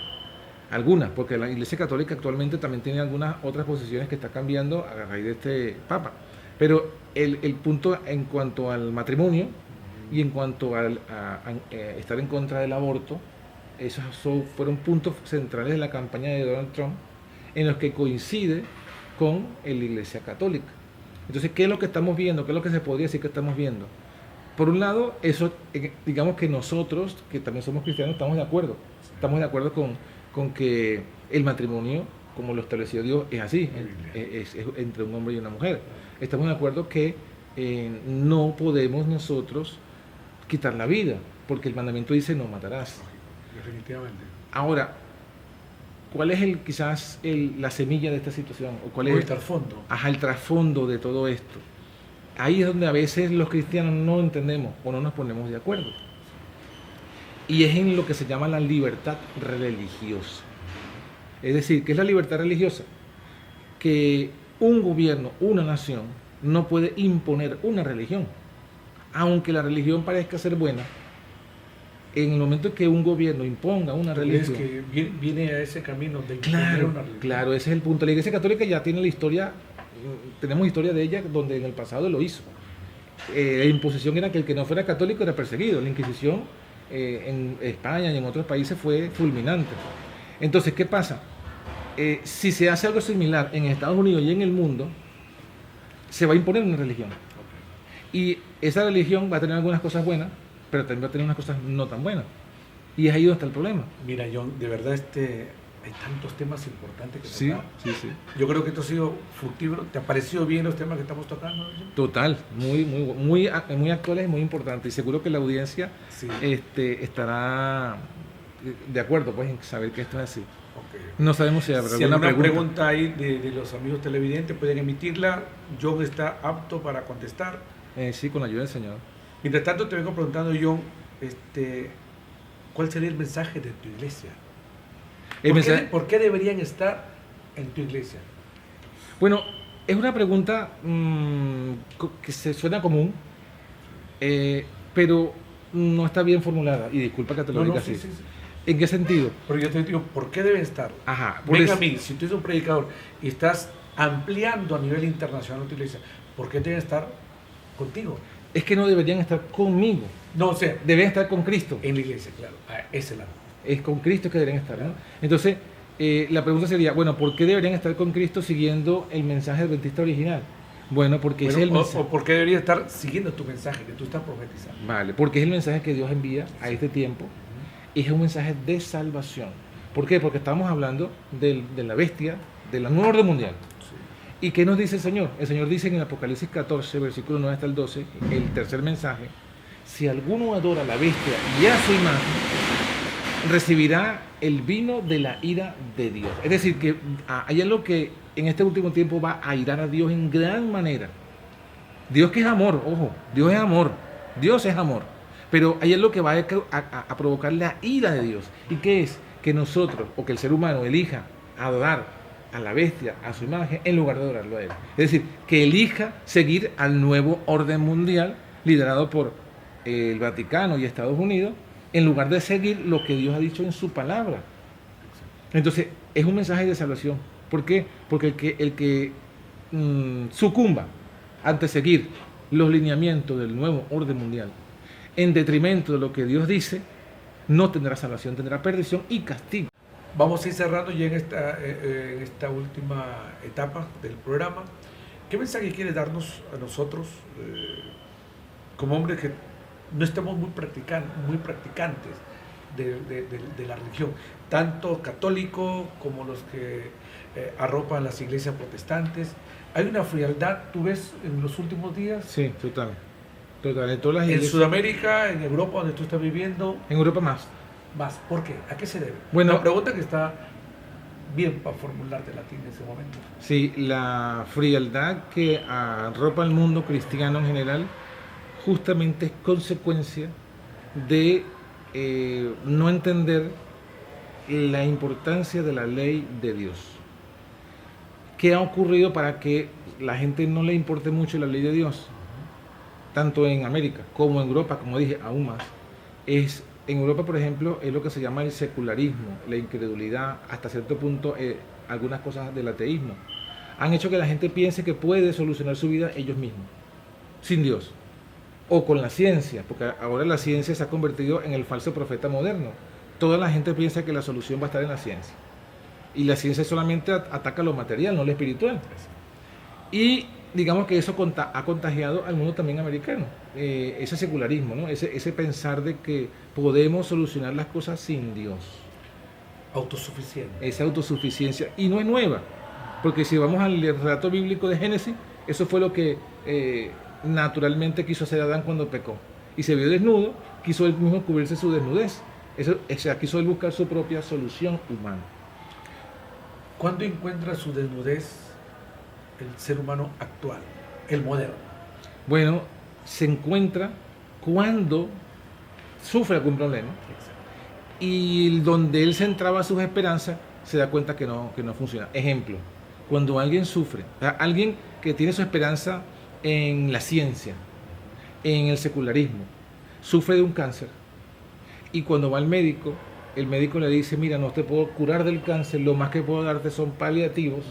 Algunas, porque la Iglesia Católica actualmente también tiene algunas otras posiciones que está cambiando a raíz de este Papa. Pero el punto en cuanto al matrimonio y en cuanto a estar en contra del aborto, esos fueron puntos centrales de la campaña de Donald Trump en los que coincide con la Iglesia Católica. Entonces, ¿qué es lo que estamos viendo? ¿Qué es lo que se podría decir que estamos viendo? Por un lado, eso, digamos que nosotros, que también somos cristianos, estamos de acuerdo. Estamos de acuerdo con que el matrimonio, como lo estableció Dios, es así, es entre un hombre y una mujer. Estamos de acuerdo que no podemos nosotros quitar la vida, porque el mandamiento dice no matarás. Definitivamente. Ahora, ¿cuál es quizás la semilla de esta situación? ¿O cuál es el trasfondo? Ajá, el trasfondo de todo esto. Ahí es donde a veces los cristianos no entendemos o no nos ponemos de acuerdo. Y es en lo que se llama la libertad religiosa. Es decir, ¿qué es la libertad religiosa? Que un gobierno, una nación, no puede imponer una religión. Aunque la religión parezca ser buena, en el momento que un gobierno imponga una religión... Es que viene a ese camino de imponer una religión. Claro, ese es el punto. La Iglesia Católica ya tiene la historia, tenemos historia de ella donde en el pasado lo hizo. La imposición era que el que no fuera católico era perseguido. La Inquisición en España y en otros países fue fulminante. Entonces, ¿qué pasa? Si se hace algo similar en Estados Unidos y en el mundo, se va a imponer una religión. Y esa religión va a tener algunas cosas buenas, pero también va a tener unas cosas no tan buenas. Y es ahí donde está el problema. Mira, John, de verdad hay tantos temas importantes que tocar. Sí. Yo creo que esto ha sido fructífero. ¿Te ha parecido bien los temas que estamos tocando, John? Total, muy actuales y muy importantes. Y seguro que la audiencia estará de acuerdo pues, en saber que esto es así. Okay. No sabemos si habrá alguna pregunta ahí de los amigos televidentes, pueden emitirla. John está apto para contestar. Sí, con la ayuda del Señor. Mientras tanto, te vengo preguntando, John, ¿cuál sería el mensaje de tu iglesia? ¿Por qué deberían estar en tu iglesia? Bueno, es una pregunta que se suena común, pero no está bien formulada. Y disculpa que te lo diga así. Sí. ¿En qué sentido? Pero yo te digo, ¿por qué deben estar? Ajá. Venga a mí, si tú eres un predicador y estás ampliando a nivel internacional tu iglesia, ¿por qué deben estar contigo? Es que no deberían estar conmigo. No, o sea, deben estar con Cristo. En la iglesia, claro. Ese es es con Cristo que deberían estar, ¿no? Entonces, la pregunta sería, bueno, ¿por qué deberían estar con Cristo siguiendo el mensaje adventista original? Bueno, porque ese es el mensaje. O ¿por qué deberían estar siguiendo tu mensaje que tú estás profetizando? Vale, porque es el mensaje que Dios envía a este tiempo. Y es un mensaje de salvación. ¿Por qué? Porque estamos hablando de la bestia, del nuevo orden mundial. Sí. ¿Y qué nos dice el Señor? El Señor dice en el Apocalipsis 14, versículo 9 hasta el 12, el tercer mensaje: si alguno adora a la bestia y a su imagen, recibirá el vino de la ira de Dios. Es decir, que hay algo que en este último tiempo va a irar a Dios en gran manera. Dios que es amor, ojo, Dios es amor, Dios es amor. Pero hay algo que va a provocar la ira de Dios. ¿Y qué es? Que nosotros, o que el ser humano elija adorar a la bestia, a su imagen, en lugar de adorarlo a él. Es decir, que elija seguir al nuevo orden mundial liderado por el Vaticano y Estados Unidos, en lugar de seguir lo que Dios ha dicho en su palabra. Entonces, es un mensaje de salvación. ¿Por qué? Porque el que sucumba ante seguir los lineamientos del nuevo orden mundial, en detrimento de lo que Dios dice, no tendrá salvación, tendrá perdición y castigo. Vamos a ir cerrando ya en esta última etapa del programa. ¿Qué mensaje quiere darnos a nosotros, como hombres que no estamos muy practicantes de la religión, tanto católico como los que arropan las iglesias protestantes? Hay una frialdad, ¿tú ves en los últimos días? Sí, total. En todas las En iglesias, Sudamérica, en Europa, donde tú estás viviendo, en Europa más. más. ¿Por qué? ¿A qué se debe? Bueno, Una pregunta que está bien para formularte a ti en ese momento. sí, la frialdad que arropa el mundo cristiano en general justamente es consecuencia de no entender la importancia de la ley de Dios. ¿Qué ha ocurrido para que la gente no le importe mucho la ley de Dios? Tanto en América como en Europa, como dije, aún más. En Europa, por ejemplo, es lo que se llama el secularismo, la incredulidad, hasta cierto punto algunas cosas del ateísmo. Han hecho que la gente piense que puede solucionar su vida ellos mismos, sin Dios. O con la ciencia, porque ahora la ciencia se ha convertido en el falso profeta moderno. Toda la gente piensa que la solución va a estar en la ciencia. Y la ciencia solamente ataca lo material, no lo espiritual. Y digamos que eso ha contagiado al mundo también americano. Ese secularismo, ¿no? Ese pensar de que podemos solucionar las cosas sin Dios. Autosuficiente. Esa autosuficiencia. Y no es nueva, porque si vamos al relato bíblico de Génesis, eso fue lo que naturalmente quiso hacer Adán cuando pecó. Y se vio desnudo, quiso él mismo cubrirse su desnudez. Quiso él buscar su propia solución humana. ¿Cuándo encuentra su desnudez el ser humano actual, el moderno? Bueno, se encuentra cuando sufre algún problema. Exacto. Y donde él centraba sus esperanzas, se da cuenta que no funciona. Ejemplo, cuando alguien sufre, alguien que tiene su esperanza en la ciencia, en el secularismo, sufre de un cáncer, y cuando va al médico, el médico le dice, mira, no te puedo curar del cáncer, lo más que puedo darte son paliativos,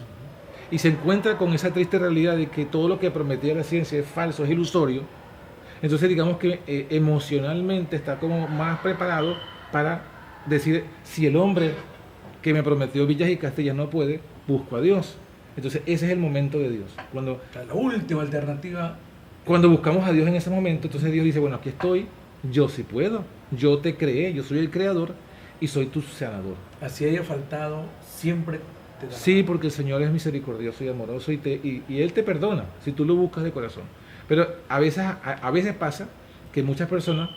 y se encuentra con esa triste realidad de que todo lo que prometía la ciencia es falso, es ilusorio. Entonces digamos que emocionalmente está como más preparado para decir, si el hombre que me prometió villas y castillas no puede, busco a Dios. Entonces ese es el momento de Dios. La última alternativa. Cuando buscamos a Dios en ese momento, entonces Dios dice, bueno, aquí estoy, yo sí puedo, yo te creé, yo soy el creador y soy tu sanador. Así haya faltado, siempre te da. Sí, porque el Señor es misericordioso y amoroso y Él te perdona si tú lo buscas de corazón. Pero a veces pasa que muchas personas,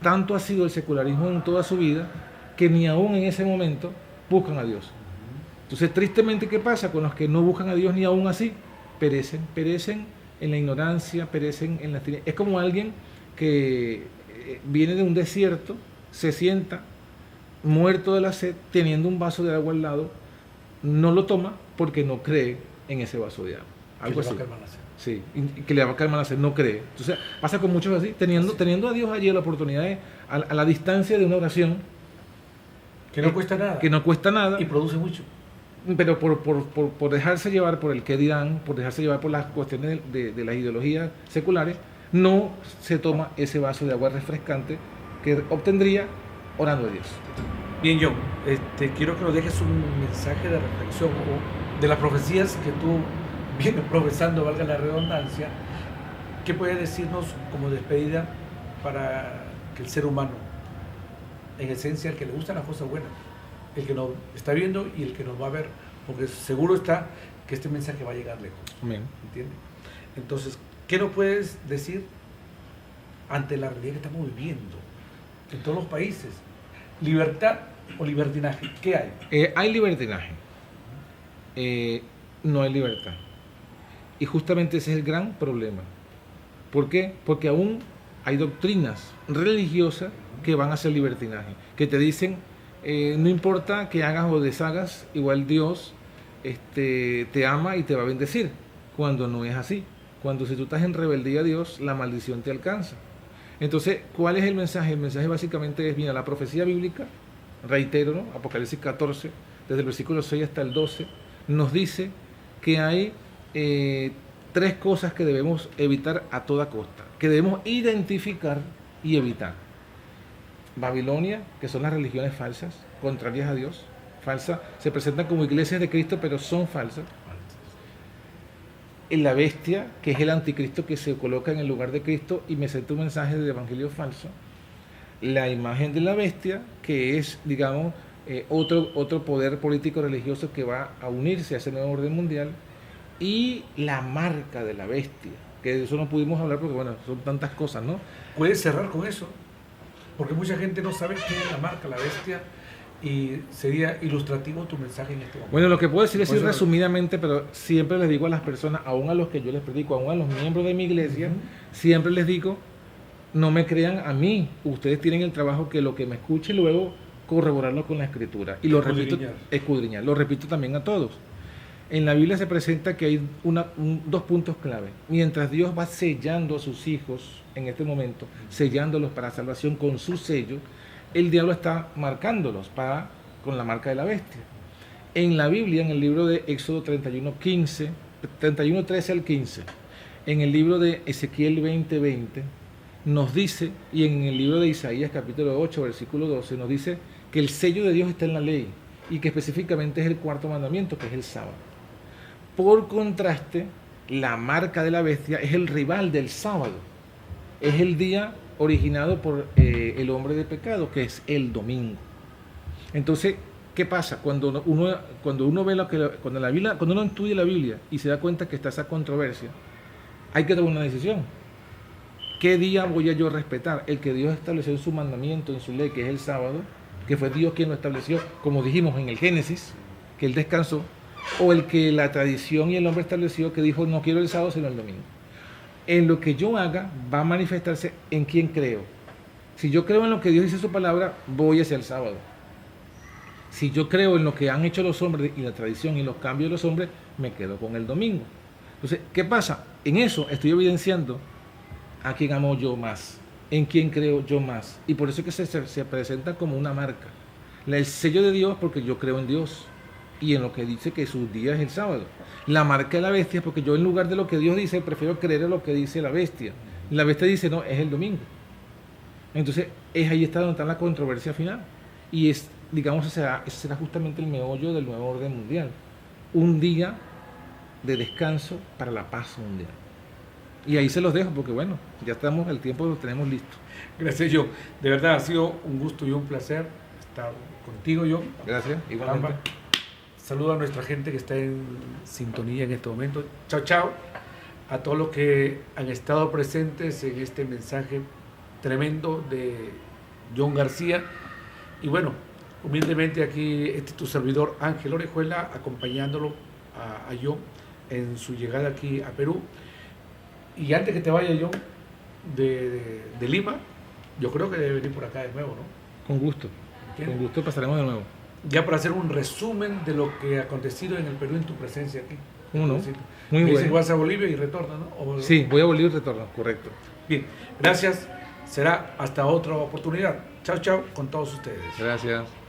tanto ha sido el secularismo en toda su vida, que ni aún en ese momento buscan a Dios. Entonces, tristemente, ¿qué pasa con los que no buscan a Dios ni aún así? Perecen en la ignorancia, perecen en las tinieblas. Es como alguien que viene de un desierto, se sienta muerto de la sed, teniendo un vaso de agua al lado, no lo toma porque no cree en ese vaso de agua. Algo así. Sí, que le va a calmar la sed, no cree. Entonces pasa con muchos así, teniendo a Dios allí la oportunidad de, a la distancia de una oración. Que no cuesta nada. Que no cuesta nada. Y produce mucho. Pero por dejarse llevar por el qué dirán, por dejarse llevar por las cuestiones de las ideologías seculares, no se toma ese vaso de agua refrescante que obtendría orando a Dios. Bien, John, quiero que nos dejes un mensaje de reflexión o de las profecías que tú vienes profesando, valga la redundancia. ¿Qué puedes decirnos como despedida para que el ser humano, en esencia, el que le gustan las cosas buenas, el que nos está viendo y el que nos va a ver, porque seguro está que este mensaje va a llegar lejos? Amén. ¿Entiendes? Entonces, ¿qué nos puedes decir ante la realidad que estamos viviendo en todos los países? ¿Libertad o libertinaje? ¿Qué hay? Hay libertinaje. No hay libertad. Y justamente ese es el gran problema. ¿Por qué? Porque aún hay doctrinas religiosas que van a ser libertinaje, que te dicen, no importa que hagas o deshagas, igual Dios te ama y te va a bendecir, cuando no es así. Cuando si tú estás en rebeldía a Dios, la maldición te alcanza. Entonces, ¿cuál es el mensaje? El mensaje básicamente es, mira, la profecía bíblica, reitero, ¿no? Apocalipsis 14, desde el versículo 6 hasta el 12, nos dice que hay 3 cosas que debemos evitar a toda costa, que debemos identificar y evitar. Babilonia, que son las religiones falsas, contrarias a Dios, falsas, se presentan como iglesias de Cristo, pero son falsas. En la bestia, que es el anticristo que se coloca en el lugar de Cristo y me senta un mensaje del evangelio falso. La imagen de la bestia, que es, digamos, otro poder político religioso que va a unirse a ese nuevo orden mundial. Y la marca de la bestia, que de eso no pudimos hablar porque, bueno, son tantas cosas, ¿no? ¿Puedes cerrar con eso? Porque mucha gente no sabe qué es la marca, la bestia, y sería ilustrativo tu mensaje en este momento. Bueno, lo que puedo decir es Pues, resumidamente, pero siempre les digo a las personas, aún a los que yo les predico, aún a los miembros de mi iglesia, siempre les digo, no me crean a mí, ustedes tienen el trabajo que lo que me escuchen luego corroborarlo con la escritura. Y lo repito, escudriñar, lo repito también a todos. En la Biblia se presenta que hay 2 puntos clave. Mientras Dios va sellando a sus hijos en este momento, sellándolos para salvación con su sello, el diablo está marcándolos con la marca de la bestia. En la Biblia, en el libro de Éxodo 31:13 al 15, en el libro de Ezequiel 20:20, nos dice, y en el libro de Isaías capítulo 8, versículo 12, nos dice que el sello de Dios está en la ley y que específicamente es el 4º mandamiento, que es el sábado. Por contraste, la marca de la bestia es el rival del sábado. Es el día originado por el hombre de pecado, que es el domingo. Entonces, ¿qué pasa? Cuando uno ve cuando uno estudia la Biblia y se da cuenta que está esa controversia, hay que tomar una decisión. ¿Qué día voy a yo respetar? El que Dios estableció en su mandamiento, en su ley, que es el sábado, que fue Dios quien lo estableció, como dijimos en el Génesis, que Él descansó, o el que la tradición y el hombre estableció, que dijo, no quiero el sábado sino el domingo. En lo que yo haga va a manifestarse en quién creo. Si yo creo en lo que Dios dice en su palabra, voy hacia el sábado. Si yo creo en lo que han hecho los hombres y la tradición y los cambios de los hombres, me quedo con el domingo. Entonces, ¿qué pasa? En eso estoy evidenciando a quién amo yo más, en quién creo yo más. Y por eso es que se presenta como una marca. El sello de Dios porque yo creo en Dios y en lo que dice que su día es el sábado. La marca de la bestia porque yo en lugar de lo que Dios dice, prefiero creer en lo que dice la bestia. La bestia dice, no, es el domingo. Entonces, ahí está donde está la controversia final. Y ese será justamente el meollo del nuevo orden mundial. Un día de descanso para la paz mundial. Y ahí se los dejo porque, bueno, ya estamos, el tiempo lo tenemos listo. Gracias, John. De verdad ha sido un gusto y un placer estar contigo, John. Gracias, igualmente. Saludo a nuestra gente que está en sintonía en este momento. Chao, chao. A todos los que han estado presentes en este mensaje tremendo de John García. Y bueno, humildemente aquí tu servidor Ángel Orejuela acompañándolo a John en su llegada aquí a Perú. Y antes que te vaya, John, de Lima, yo creo que debe venir por acá de nuevo, ¿no? Con gusto. ¿Entiendes? Con gusto pasaremos de nuevo. Ya para hacer un resumen de lo que ha acontecido en el Perú en tu presencia aquí. ¿Cómo no? Muy bueno. Dices, vas a Bolivia y retorna, ¿no? Sí, voy a Bolivia y retorno, correcto. Bien, gracias. Será hasta otra oportunidad. Chao, chao con todos ustedes. Gracias.